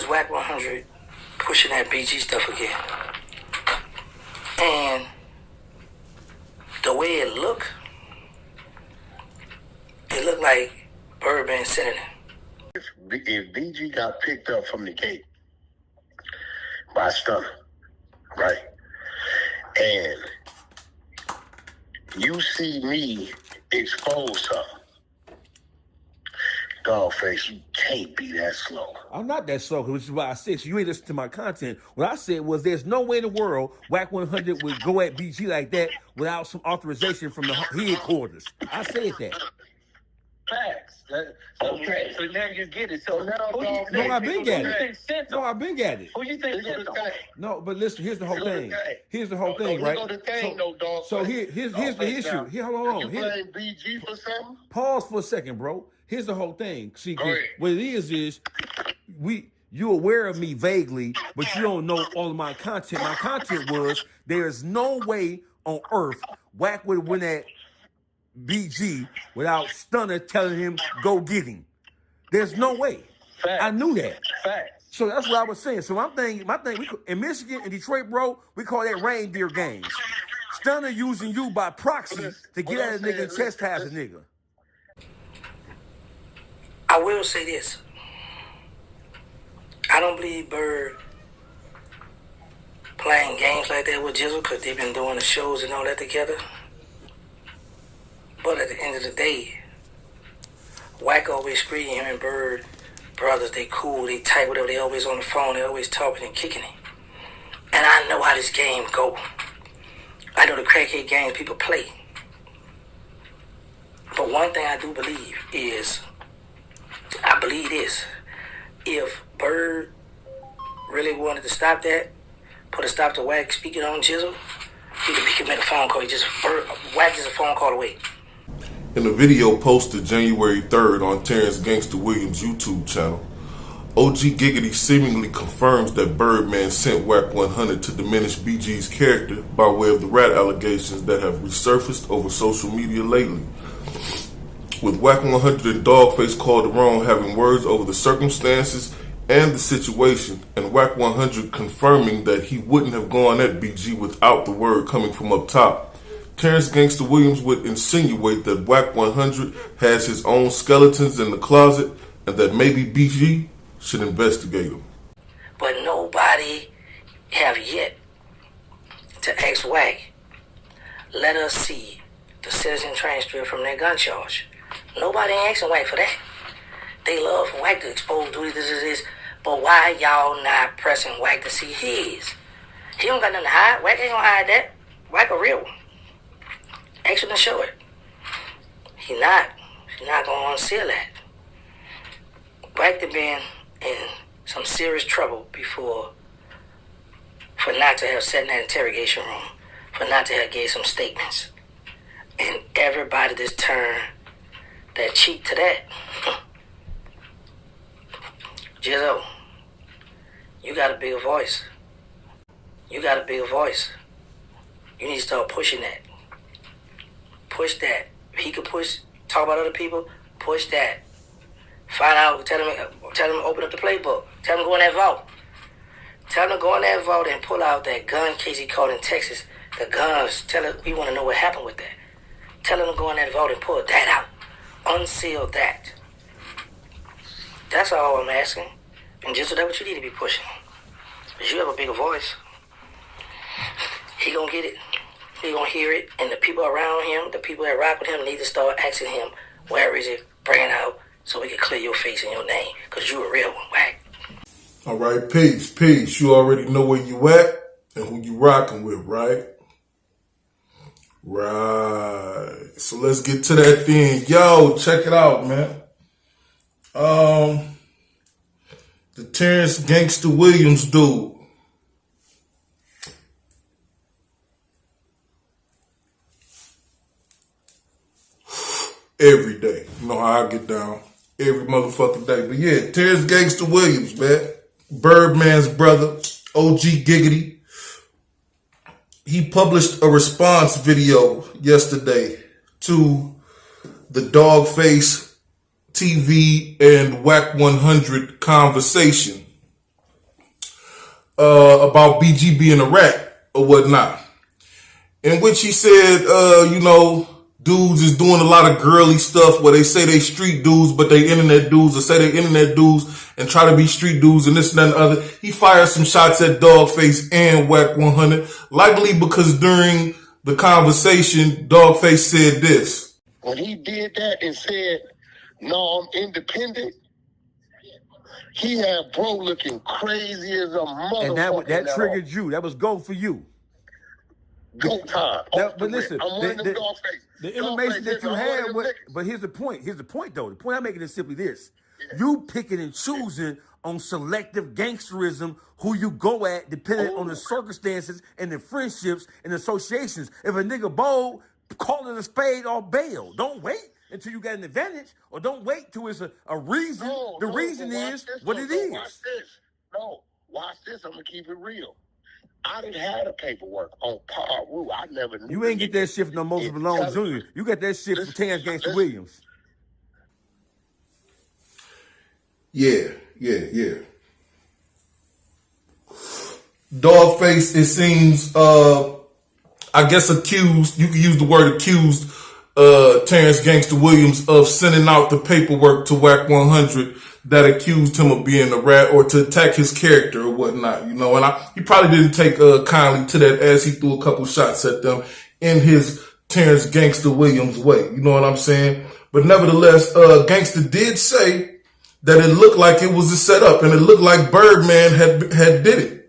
was Wack 100 pushing that BG stuff again. And the way it looked like Birdman sending it. If BG got picked up from the gate by Stunner, right, and you see me expose her, DawgFace, you can't be that slow. I'm not that slow, which is why I said, so you ain't listen to my content. What I said was there's no way in the world Wack 100 would go at BG like that without some authorization from the headquarters. I said that. Facts. Okay, so now you get it. So now, no, I've been at it. No, I've been at it. Who you think sent them? No, but listen, here's the whole thing. Here's the whole thing, right? So here's the issue. Here, hold on. You blame BG for something? Pause for a second, bro. Here's the whole thing. See, what it is you aware of me vaguely, but you don't know all of my content. My content was there's no way on earth Wack would win at BG without Stunner telling him go get him. There's no way. Facts. I knew that. Facts. So that's what I was saying. So my thing, in Michigan and Detroit, bro, we call that reindeer games. Stunner using you by proxy to get at a nigga and chastise a nigga. I will say this. I don't believe Bird playing games like that with Jizzle because they've been doing the shows and all that together. But at the end of the day, Wack always screaming, him and Bird, brothers, they cool, they tight, whatever, they always on the phone, they always talking and kicking it. And I know how this game go. I know the crackhead games people play. But one thing I do believe is, I believe this, if Bird really wanted to stop that, put a stop to Wack speaking on Jizzle, he could make a phone call. Wack is a phone call away. In a video posted January 3rd on Terence Gangsta Williams' YouTube channel, OG Giggity seemingly confirms that Birdman sent Wack 100 to diminish BG's character by way of the rat allegations that have resurfaced over social media lately. With Wack 100 and DawgFace Calderon having words over the circumstances and the situation, and Wack 100 confirming that he wouldn't have gone at BG without the word coming from up top, Terence Gangsta Williams would insinuate that Wack 100 has his own skeletons in the closet and that maybe BG should investigate him. But nobody have yet to ask Wack, let us see the citizen transcript from their gun charge. Nobody ain't asking Wack for that. They love for Wack to expose this. But why y'all not pressing Wack to see his? He don't got nothing to hide. Wack ain't gonna hide that. Wack a real one. Ask him to show it. He's not gonna unseal that. Wack had been in some serious trouble before for not to have sat in that interrogation room, for not to have gave some statements. And everybody just turned that cheek to that. Jizzle, you got a bigger voice. You got a bigger voice. You need to start pushing that. Push that. If he could push, talk about other people, push that. Find out, tell him to open up the playbook. Tell him to go in that vault. Tell him to go in that vault and pull out that gun case he caught in Texas. The guns, tell him, we want to know what happened with that. Tell him to go in that vault and pull that out. Unseal that. That's all I'm asking. And just that's what you need to be pushing. Because you have a bigger voice. He gonna get it. He gonna hear it. And the people around him, the people that rock with him, need to start asking him, where is it? Bring it out so we can clear your face and your name. Because you a real one, Wack. All right, peace. You already know where you at and who you rocking with, right? Right. So let's get to that thing. Yo, check it out, man. The Terence Gangsta Williams dude. Every day. You know how I get down. Every motherfucking day. But yeah, Terence Gangsta Williams, man. Birdman's brother, OG Giggity. He published a response video yesterday to the DawgFace TV and Wack 100 conversation. about BG being a rat or whatnot, in which he said, dudes is doing a lot of girly stuff where they say they street dudes, but they internet dudes, or say they internet dudes and try to be street dudes and this and that and the other. He fired some shots at DawgFace and Wack 100, likely because during the conversation, DawgFace said this. When he did that and said, no, I'm independent, he had bro looking crazy as a motherfucker. And that triggered you. That was go for you. Go time. But listen, I'm one of them the information that you had, but here's the point. Here's the point, though. The point I'm making is simply this. Yeah. You picking and choosing on selective gangsterism who you go at depending on the circumstances and the friendships and associations. If a nigga bold, call it a spade or bail. Don't wait until you got an advantage, or don't wait till it's a reason. The reason is what it is. Watch this. Watch this. I'm going to keep it real. I didn't have the paperwork on Paru. I never knew. You ain't get that shit from no Moses Malone Jr. You got that shit from Terence Gangsta Williams. Yeah. DawgFace, it seems, I guess accused, you can use the word accused, Terence Gangsta Williams of sending out the paperwork to Wack 100 that accused him of being a rat, or to attack his character or whatnot, and he probably didn't take kindly to that, as he threw a couple shots at them in his Terence Gangsta Williams way. You know what I'm saying? But nevertheless, Gangsta did say that it looked like it was a setup, and it looked like Birdman had did it.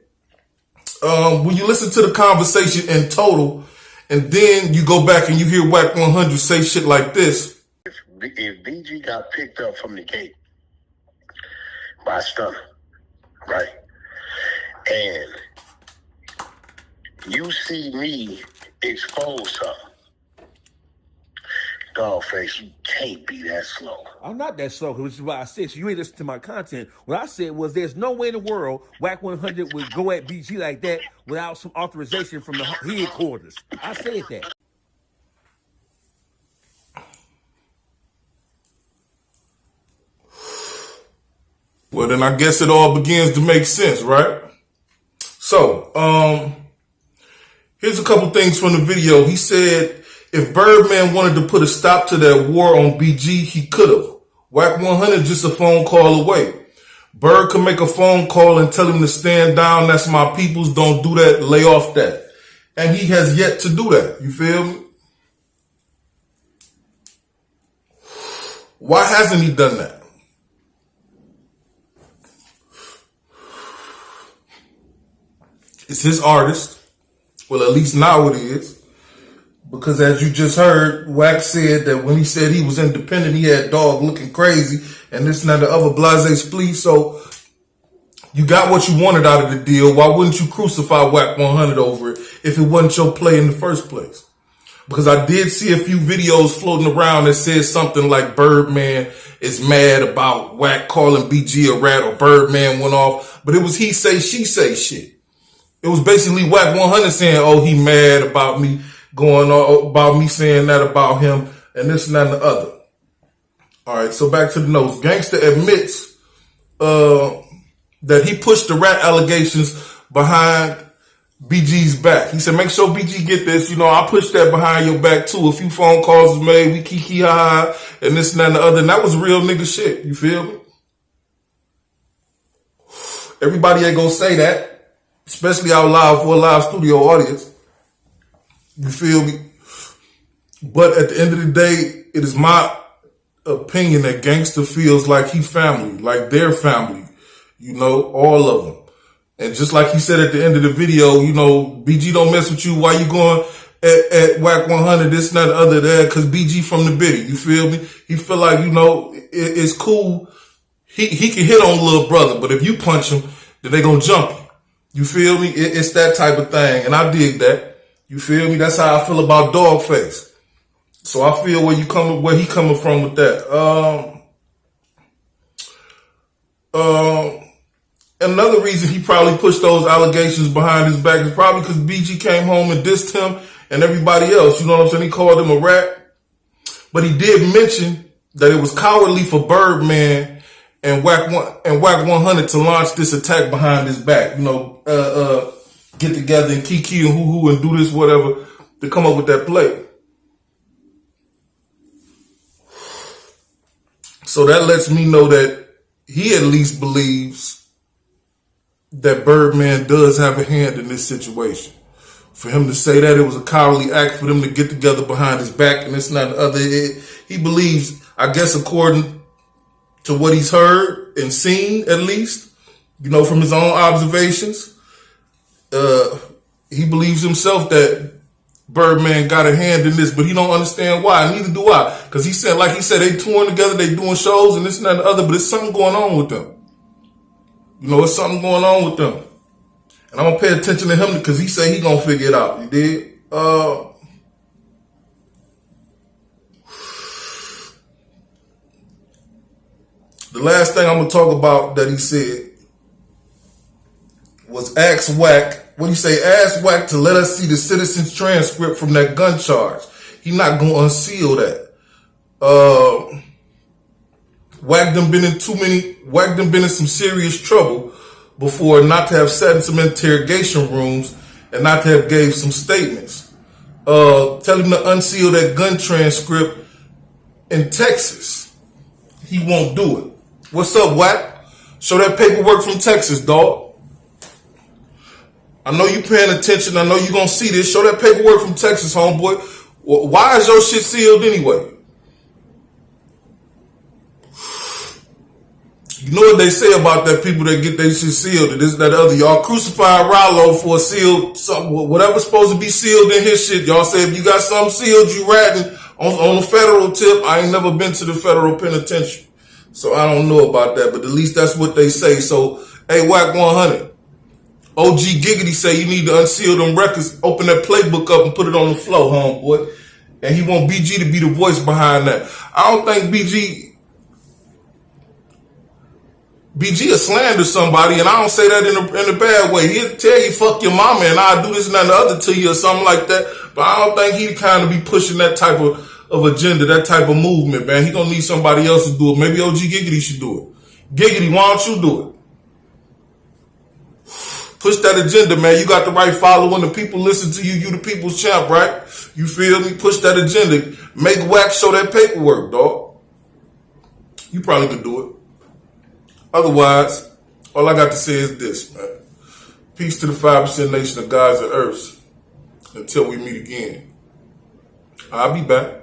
When you listen to the conversation in total, and then you go back and you hear Wack 100 say shit like this. If BG got picked up from the gate by a stunner, right? And you see me expose her, DawgFace, you can't be that slow. I'm not that slow, which is why I said, so you ain't listen to my content. What I said was there's no way in the world Wack 100 would go at BG like that without some authorization from the headquarters. I said that. Well, then I guess it all begins to make sense, right? So, here's a couple things from the video. He said if Birdman wanted to put a stop to that war on BG, he could have. Wack 100 just a phone call away. Bird can make a phone call and tell him to stand down. That's my peoples. Don't do that. Lay off that. And he has yet to do that. You feel me? Why hasn't he done that? It's his artist. Well, at least now it is. Because as you just heard, Wack said that when he said he was independent, he had Dawg looking crazy and this and that, the other blase splee. So you got what you wanted out of the deal. Why wouldn't you crucify Wack 100 over it if it wasn't your play in the first place? Because I did see a few videos floating around that said something like Birdman is mad about Wack calling BG a rat, or Birdman went off. But it was he say, she say shit. It was basically Wack 100 saying, oh, he mad about me going on, about me saying that about him, and this and that and the other. All right, so back to the notes. Gangsta admits that he pushed the rat allegations behind BG's back. He said, make sure BG get this. I pushed that behind your back too. A few phone calls was made, we kiki ha ha, and this and that and the other. And that was real nigga shit. You feel me? Everybody ain't gonna say that, especially out loud for a live studio audience. You feel me? But at the end of the day, it is my opinion that Gangsta feels like he family, like their family, all of them. And just like he said at the end of the video, BG don't mess with you. Why you going at Wack 100, this and that, the other there? Cause BG from the bitty, you feel me? He feel like, it's cool. He can hit on little brother, but if you punch him, then they gonna jump you. You feel me? It's that type of thing. And I dig that. You feel me? That's how I feel about DawgFace. So I feel where he coming from with that. Another reason he probably pushed those allegations behind his back is probably because BG came home and dissed him and everybody else. You know what I'm saying? He called him a rat. But he did mention that it was cowardly for Birdman and Wack 100 to launch this attack behind his back. You know, get together and kiki and hoo-hoo and do this, whatever, to come up with that play. So that lets me know that he at least believes that Birdman does have a hand in this situation. For him to say that, it was a cowardly act for them to get together behind his back and this and that and the other. He believes, I guess according to what he's heard and seen at least, you know, from his own observations, he believes himself that Birdman got a hand in this, but he don't understand why. Neither do I. Because he said, like he said, they touring together, they doing shows and this and that and the other, but there's something going on with them. You know, there's something going on with them. And I'm going to pay attention to him because he said he going to figure it out. You dig? The last thing I'm going to talk about that he said was ask Wack. What he say? Ask Wack to let us see the citizen's transcript from that gun charge. He not going to unseal that. Wack done been in some serious trouble before not to have sat in some interrogation rooms and not to have gave some statements. Tell him to unseal that gun transcript in Texas. He won't do it. What's up, Wack? Show that paperwork from Texas, dog. I know you paying attention. I know you gonna see this. Show that paperwork from Texas, homeboy. Why is your shit sealed anyway? You know what they say about that people that get their shit sealed and this, that, other. Y'all crucified Rollo for a sealed, whatever's supposed to be sealed in his shit. Y'all say if you got something sealed, you ratting on the federal tip. I ain't never been to the federal penitentiary, so I don't know about that, but at least that's what they say. So, hey, Wack 100. OG Giggity say you need to unseal them records, open that playbook up and put it on the floor, homeboy. And he want BG to be the voice behind that. I don't think BG will slander somebody, and I don't say that in a bad way. He'll tell you fuck your mama and I'll do this and that and the other to you or something like that. But I don't think he kind of be pushing that type of agenda, that type of movement, man. He gonna need somebody else to do it. Maybe OG Giggity should do it. Giggity, why don't you do it? Push that agenda, man. You got the right following. The people listen to you. You the people's champ, right? You feel me? Push that agenda. Make Wack show that paperwork, dog. You probably could do it. Otherwise, all I got to say is this, man. Peace to the 5% nation of gods and earths. Until we meet again. I'll be back.